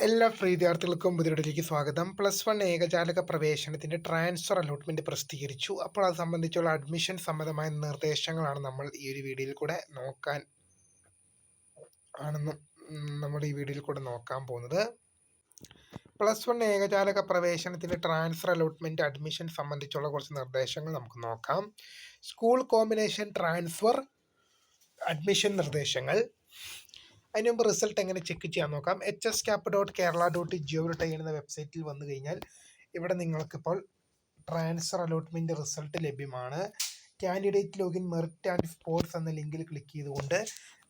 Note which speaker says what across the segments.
Speaker 1: എല്ലാ പ്രിയ വിദ്യാർത്ഥികൾക്കും പുതിയതിലേക്ക് സ്വാഗതം. +1 ഏകജാലക പ്രവേശനത്തിന്റെ ട്രാൻസ്ഫർ അലോട്ട്മെന്റ് പ്രസിദ്ധീകരിച്ചു. അപ്പോൾ അത് സംബന്ധിച്ചുള്ള അഡ്മിഷൻ സംബന്ധമായ നിർദ്ദേശങ്ങളാണ് നമ്മൾ ഈ വീഡിയോയിൽ കൂടെ നോക്കാൻ പോകുന്നത്. +1 ഏകജാലക പ്രവേശനത്തിന്റെ ട്രാൻസ്ഫർ അലോട്ട്മെന്റ് അഡ്മിഷൻ സംബന്ധിച്ചുള്ള കുറച്ച് നിർദ്ദേശങ്ങൾ നമുക്ക് നോക്കാം. സ്കൂൾ കോമ്പിനേഷൻ ട്രാൻസ്ഫർ അഡ്മിഷൻ നിർദ്ദേശങ്ങൾ. അതിന് മുമ്പ് റിസൾട്ട് എങ്ങനെ ചെക്ക് ചെയ്യാൻ നോക്കാം. hscap.kerala.gov.in എന്ന വെബ്സൈറ്റിൽ വന്നു കഴിഞ്ഞാൽ ഇവിടെ നിങ്ങൾക്കിപ്പോൾ ട്രാൻസ്ഫർ അലോട്ട്മെന്റ് റിസൾട്ട് ലഭ്യമാണ്. Candidate login merit and sports എന്ന ലിങ്കിൽ ക്ലിക്ക് ചെയ്തുകൊണ്ട്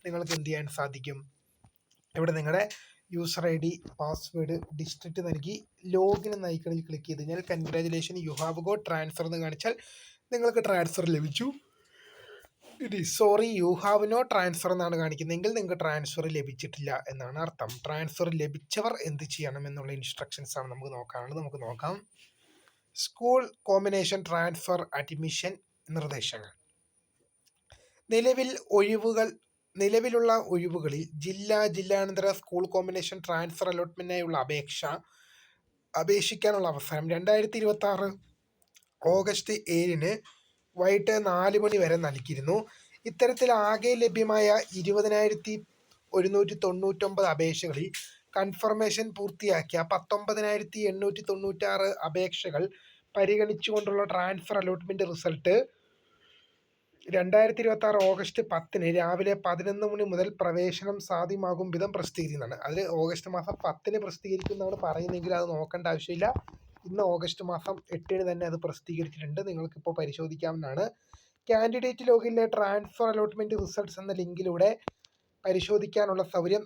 Speaker 1: നിങ്ങൾക്ക് എന്ത് ചെയ്യാൻ സാധിക്കും? ഇവിടെ നിങ്ങളുടെ യൂസർ ID, പാസ്വേഡ്, ഡിസ്ട്രിക്റ്റ് നൽകി ലോഗിൻ എന്ന ഐക്കണിൽ ക്ലിക്ക് ചെയ്ത് കഴിഞ്ഞാൽ congratulation you have got transfer എന്ന് കാണിച്ചാൽ നിങ്ങൾക്ക് ട്രാൻസ്ഫർ ലഭിച്ചു. യു ഹാവ് നോ ട്രാൻസ്ഫർ എന്നാണ് കാണിക്കുന്നതെങ്കിൽ നിങ്ങൾക്ക് ട്രാൻസ്ഫർ ലഭിച്ചിട്ടില്ല എന്നാണ് അർത്ഥം. ട്രാൻസ്ഫർ ലഭിച്ചവർ എന്ത് ചെയ്യണം എന്നുള്ള ഇൻസ്ട്രക്ഷൻസ് ആണ് നമുക്ക് നോക്കാം. സ്കൂൾ കോമ്പിനേഷൻ ട്രാൻസ്ഫർ അഡ്മിഷൻ നിർദ്ദേശങ്ങൾ. നിലവിലുള്ള ഒഴിവുകളിൽ ജില്ലാനന്തര സ്കൂൾ കോമ്പിനേഷൻ ട്രാൻസ്ഫർ അലോട്ട്മെന്റിനായുള്ള അപേക്ഷിക്കാനുള്ള അവസരം 2026 ഓഗസ്റ്റ് 7 വൈകിട്ട് 4 മണി വരെ നൽകിയിരുന്നു. ഇത്തരത്തിൽ ആകെ ലഭ്യമായ 20,199 അപേക്ഷകളിൽ കൺഫർമേഷൻ പൂർത്തിയാക്കിയ 19,896 അപേക്ഷകൾ പരിഗണിച്ചുകൊണ്ടുള്ള ട്രാൻസ്ഫർ അലോട്ട്മെന്റ് റിസൾട്ട് 2026 ഓഗസ്റ്റ് 10 രാവിലെ 11 മണി മുതൽ പ്രവേശനം സാധ്യമാകും വിധം പ്രസിദ്ധീകരിക്കുന്നതാണ്. അതിൽ ഓഗസ്റ്റ് മാസം 10 പ്രസിദ്ധീകരിക്കുന്നതാണ് പറയുന്നതെങ്കിൽ അത് നോക്കേണ്ട ആവശ്യമില്ല. ഇന്ന് ഓഗസ്റ്റ് മാസം 8 തന്നെ അത് പ്രസിദ്ധീകരിച്ചിട്ടുണ്ട്. നിങ്ങൾക്കിപ്പോൾ പരിശോധിക്കാവുന്നതാണ്. കാൻഡിഡേറ്റ് ലോഗിനിലെ ട്രാൻസ്ഫർ അലോട്ട്മെന്റ് റിസൾട്ട്സ് എന്ന ലിങ്കിലൂടെ പരിശോധിക്കാനുള്ള സൗകര്യം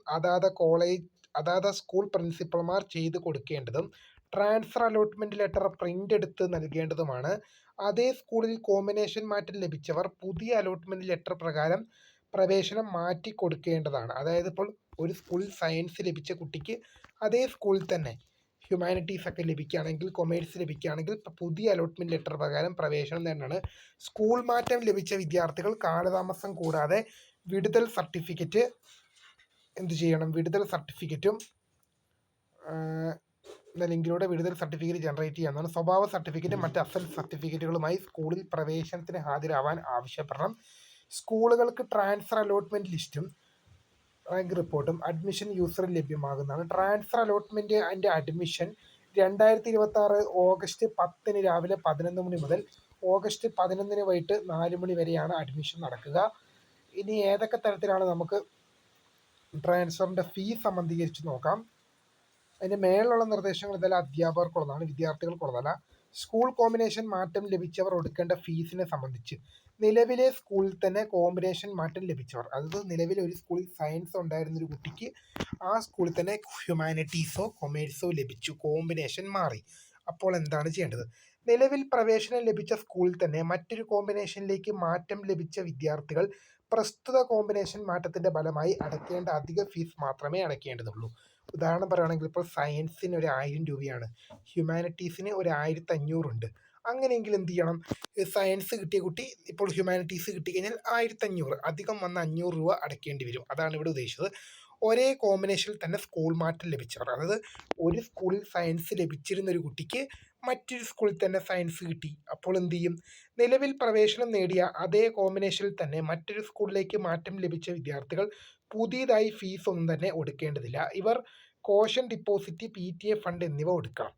Speaker 1: അതാത് സ്കൂൾ പ്രിൻസിപ്പൽമാർ ചെയ്ത് കൊടുക്കേണ്ടതും ട്രാൻസ്ഫർ അലോട്ട്മെന്റ് ലെറ്റർ പ്രിന്റ് എടുത്ത് നൽകേണ്ടതുമാണ്. അതേ സ്കൂളിൽ കോമ്പിനേഷൻ മാറ്റം ലഭിച്ചവർ പുതിയ അലോട്ട്മെന്റ് ലെറ്റർ പ്രകാരം പ്രവേശനം മാറ്റി കൊടുക്കേണ്ടതാണ്. അതായത് ഇപ്പോൾ ഒരു സ്കൂളിൽ സയൻസ് ലഭിച്ച കുട്ടിക്ക് അതേ സ്കൂളിൽ തന്നെ ഹ്യൂമാനിറ്റീസ് ഒക്കെ ലഭിക്കുകയാണെങ്കിൽ, കൊമേഴ്സ് ലഭിക്കുകയാണെങ്കിൽ പുതിയ അലോട്ട്മെന്റ് ലെറ്റർ പ്രകാരം പ്രവേശനം തന്നെയാണ്. സ്കൂൾ മാറ്റം ലഭിച്ച വിദ്യാർത്ഥികൾ കാലതാമസം കൂടാതെ വിടുതൽ സർട്ടിഫിക്കറ്റും എന്ന ലിങ്കിലൂടെ വിടുതൽ സർട്ടിഫിക്കറ്റ് ജനറേറ്റ് ചെയ്യാവുന്നതാണ്. സ്വഭാവ സർട്ടിഫിക്കറ്റ് മറ്റ് അസൽ സർട്ടിഫിക്കറ്റുകളുമായി സ്കൂളിൽ പ്രവേശനത്തിന് ഹാജരാവാൻ ആവശ്യപ്പെടണം. സ്കൂളുകൾക്ക് ട്രാൻസ്ഫർ അലോട്ട്മെന്റ് ലിസ്റ്റും റാങ്ക് റിപ്പോർട്ടും അഡ്മിഷൻ യൂസറിൽ ലഭ്യമാകുന്നതാണ്. Transfer allotment and admission 2026 August 10 രാവിലെ 11 മണി മുതൽ ഓഗസ്റ്റ് 11 വൈകിട്ട് 4 മണി വരെയാണ് അഡ്മിഷൻ നടക്കുക. ഇനി ഏതൊക്കെ തരത്തിലാണ് നമുക്ക് ട്രാൻസ്ഫറിന്റെ ഫീസ് സംബന്ധീകരിച്ച് നോക്കാം. അതിൻ്റെ മേളിലുള്ള നിർദ്ദേശങ്ങൾ ഇതെല്ലാം അധ്യാപകർക്കുള്ളതാണ്, വിദ്യാർത്ഥികൾക്കുള്ളതല്ല. സ്കൂൾ കോമ്പിനേഷൻ മാറ്റം ലഭിച്ചവർ ഒടുക്കേണ്ട ഫീസിനെ സംബന്ധിച്ച് നിലവിലെ സ്കൂളിൽ തന്നെ കോമ്പിനേഷൻ മാറ്റം ലഭിച്ചവർ, അതായത് നിലവിലെ ഒരു സ്കൂളിൽ സയൻസ് ഉണ്ടായിരുന്നൊരു കുട്ടിക്ക് ആ സ്കൂളിൽ തന്നെ ഹ്യൂമാനിറ്റീസോ കൊമേഴ്സോ ലഭിച്ചു, കോമ്പിനേഷൻ മാറി. അപ്പോൾ എന്താണ് ചെയ്യേണ്ടത്? നിലവിൽ പ്രവേശനം ലഭിച്ച സ്കൂളിൽ തന്നെ മറ്റൊരു കോമ്പിനേഷനിലേക്ക് മാറ്റം ലഭിച്ച വിദ്യാർത്ഥികൾ പ്രസ്തുത കോമ്പിനേഷൻ മാറ്റത്തിന്റെ ഫലമായി അടയ്ക്കേണ്ട അധിക ഫീസ് മാത്രമേ അടയ്ക്കേണ്ടതുള്ളൂ. ഉദാഹരണം പറയുകയാണെങ്കിൽ ഇപ്പോൾ സയൻസിന് 1,000 രൂപയാണ്, ഹ്യൂമാനിറ്റീസിന് 1,500 ഉണ്ട്. അങ്ങനെയെങ്കിൽ എന്ത് ചെയ്യണം? സയൻസ് കിട്ടിയ കുട്ടി ഇപ്പോൾ ഹ്യൂമാനിറ്റീസ് കിട്ടിക്കഴിഞ്ഞാൽ 1,500 അധികം വന്ന 500 രൂപ അടയ്ക്കേണ്ടി വരും. അതാണ് ഇവിടെ ഉദ്ദേശിച്ചത്. ഒരേ കോമ്പിനേഷനിൽ തന്നെ സ്കൂൾ മാറ്റം ലഭിച്ചവർ, അതായത് ഒരു സ്കൂളിൽ സയൻസ് ലഭിച്ചിരുന്ന ഒരു കുട്ടിക്ക് മറ്റൊരു സ്കൂളിൽ തന്നെ സയൻസ് കിട്ടി. അപ്പോൾ എന്ത് ചെയ്യും? നിലവിൽ പ്രവേശനം നേടിയ അതേ കോമ്പിനേഷനിൽ തന്നെ മറ്റൊരു സ്കൂളിലേക്ക് മാറ്റം ലഭിച്ച വിദ്യാർത്ഥികൾ പുതിയതായി ഫീസ് ഒന്നും തന്നെ ഒടുക്കേണ്ടതില്ല. ഇവർ കോഷൻ ഡിപ്പോസിറ്റ്, PTA ഫണ്ട് എന്നിവ ഒടുക്കണം.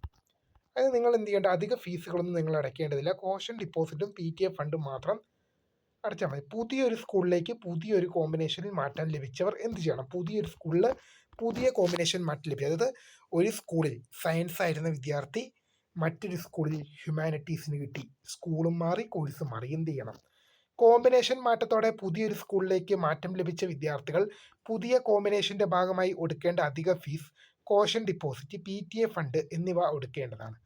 Speaker 1: അത് നിങ്ങൾ എന്ത് ചെയ്യേണ്ട? അധിക ഫീസുകളൊന്നും നിങ്ങൾ അടയ്ക്കേണ്ടതില്ല. കോഷൻ ഡിപ്പോസിറ്റും PTA ഫണ്ടും മാത്രം അടച്ചാൽ മതി. പുതിയൊരു സ്കൂളിലേക്ക് പുതിയൊരു കോമ്പിനേഷനിൽ മാറ്റം ലഭിച്ചവർ എന്ത് ചെയ്യണം? പുതിയൊരു സ്കൂളിൽ പുതിയ കോമ്പിനേഷൻ മാറ്റം ലഭിക്കും. അതായത് ഒരു സ്കൂളിൽ സയൻസ് ആയിരുന്ന വിദ്യാർത്ഥി മറ്റൊരു സ്കൂളിൽ ഹ്യൂമാനിറ്റീസിന് കിട്ടി, സ്കൂളും മാറി കോഴ്സും മാറി. എന്ത് ചെയ്യണം? കോമ്പിനേഷൻ മാറ്റത്തോടെ പുതിയൊരു സ്കൂളിലേക്ക് മാറ്റം ലഭിച്ച വിദ്യാർത്ഥികൾ പുതിയ കോമ്പിനേഷന്റെ ഭാഗമായി ഒടുക്കേണ്ട അധിക fees, caution deposit, PTA fund എന്നിവ ഒടുക്കേണ്ടതാണ്.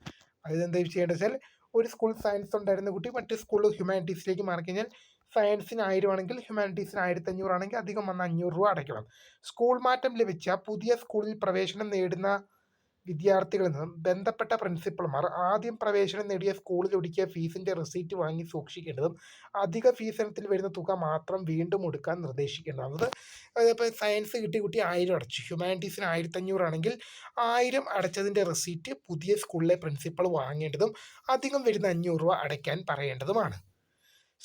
Speaker 1: അതായത് എന്താ ചെയ്യേണ്ടത് വെച്ചാൽ, ഒരു സ്കൂളിൽ സയൻസ് ഉണ്ടായിരുന്ന കുട്ടി മറ്റു സ്കൂളിൽ ഹ്യൂമാനിറ്റീസിലേക്ക് മാറിക്കഴിഞ്ഞാൽ സയൻസിന് 1000 ആണെങ്കിൽ ഹ്യൂമാനിറ്റീസിന് 1,500 ആണെങ്കിൽ അധികം വന്ന 500 രൂപ അടയ്ക്കണം. സ്കൂൾ മാറ്റം ലഭിച്ച പുതിയ സ്കൂളിൽ പ്രവേശനം നേടുന്ന വിദ്യാർത്ഥികളിൽ നിന്നും ബന്ധപ്പെട്ട പ്രിൻസിപ്പൽമാർ ആദ്യം പ്രവേശനം നേടിയ സ്കൂളിൽ ഒടുക്കിയ ഫീസിന്റെ റെസീറ്റ് വാങ്ങി സൂക്ഷിക്കേണ്ടതും അധിക ഫീസ് ഇനത്തിൽ വരുന്ന തുക മാത്രം വീണ്ടും ഒടുക്കാൻ നിർദ്ദേശിക്കേണ്ടത്. ഇപ്പോൾ സയൻസ് കിട്ടിയ കുട്ടി 1000 അടച്ചു, ഹ്യൂമാനിറ്റീസിന് 1500 ആണെങ്കിൽ 1000 അടച്ചതിൻ്റെ റെസീറ്റ് പുതിയ സ്കൂളിലെ പ്രിൻസിപ്പൽ വാങ്ങേണ്ടതും അധികം വരുന്ന 500 രൂപ അടയ്ക്കാൻ പറയേണ്ടതുമാണ്.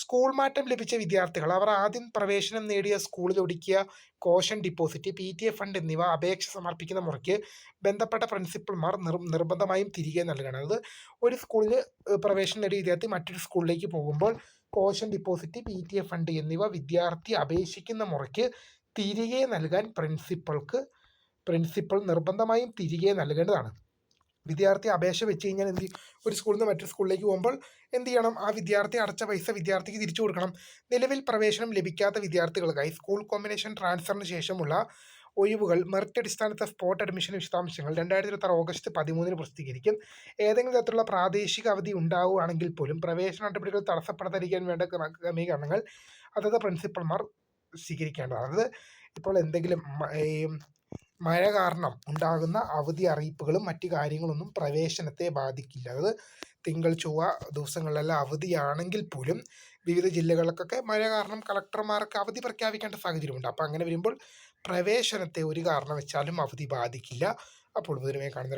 Speaker 1: സ്കൂൾ മാറ്റം ലഭിച്ച വിദ്യാർത്ഥികൾ അവർ ആദ്യം പ്രവേശനം നേടിയ സ്കൂളിൽ ഒടുക്കിയ കോഷൻ ഡിപ്പോസിറ്റ്, PTA ഫണ്ട് എന്നിവ അപേക്ഷ സമർപ്പിക്കുന്ന മുറയ്ക്ക് ബന്ധപ്പെട്ട പ്രിൻസിപ്പൽമാർ നിർബന്ധമായും തിരികെ നൽകണം. അതായത് ഒരു സ്കൂളിൽ പ്രവേശനം നേടിയ വിദ്യാർത്ഥി മറ്റൊരു സ്കൂളിലേക്ക് പോകുമ്പോൾ കോഷൻ ഡിപ്പോസിറ്റ്, PTA ഫണ്ട് എന്നിവ വിദ്യാർത്ഥി അപേക്ഷിക്കുന്ന മുറയ്ക്ക് തിരികെ നൽകാൻ പ്രിൻസിപ്പൽ നിർബന്ധമായും തിരികെ നൽകേണ്ടതാണ്. വിദ്യാർത്ഥി അപേക്ഷ വെച്ച് കഴിഞ്ഞാൽ ഒരു സ്കൂളിൽ നിന്ന് മറ്റൊരു സ്കൂളിലേക്ക് പോകുമ്പോൾ എന്ത് ചെയ്യണം? ആ വിദ്യാർത്ഥി അടച്ച പൈസ വിദ്യാർത്ഥിക്ക് തിരിച്ചു കൊടുക്കണം. നിലവിൽ പ്രവേശനം ലഭിക്കാത്ത വിദ്യാർത്ഥികൾക്കായി സ്കൂൾ കോമ്പിനേഷൻ ട്രാൻസ്ഫറിന് ശേഷമുള്ള ഒഴിവുകൾ മെറിറ്റ് അടിസ്ഥാനത്തെ സ്പോട്ട് അഡ്മിഷൻ വിശദാംശങ്ങൾ 2026 ഓഗസ്റ്റ് 13 പ്രസിദ്ധീകരിക്കും. ഏതെങ്കിലും തരത്തിലുള്ള പ്രാദേശിക അവധി ഉണ്ടാവുകയാണെങ്കിൽ പോലും പ്രവേശന നടപടികൾ തടസ്സപ്പെടാതിരിക്കാൻ വേണ്ട ക്രമീകരണങ്ങൾ അതത് പ്രിൻസിപ്പൽമാർ സ്വീകരിക്കേണ്ടതാണ്. അതായത് ഇപ്പോൾ എന്തെങ്കിലും മഴ കാരണം ഉണ്ടാകുന്ന അവധി അറിയിപ്പുകളും മറ്റു കാര്യങ്ങളൊന്നും പ്രവേശനത്തെ ബാധിക്കില്ല. അത് തിങ്കൾ ചൊവ്വ ദിവസങ്ങളിലെല്ലാം അവധിയാണെങ്കിൽ പോലും വിവിധ ജില്ലകൾക്കൊക്കെ മഴ കാരണം കളക്ടർമാർക്ക് അവധി പ്രഖ്യാപിക്കേണ്ട സാഹചര്യമുണ്ട്. അപ്പോൾ അങ്ങനെ വരുമ്പോൾ പ്രവേശനത്തെ ഒരു കാരണവശാലും അവധി ബാധിക്കില്ല. അപ്പോൾ പൊതുവെ കാണുന്ന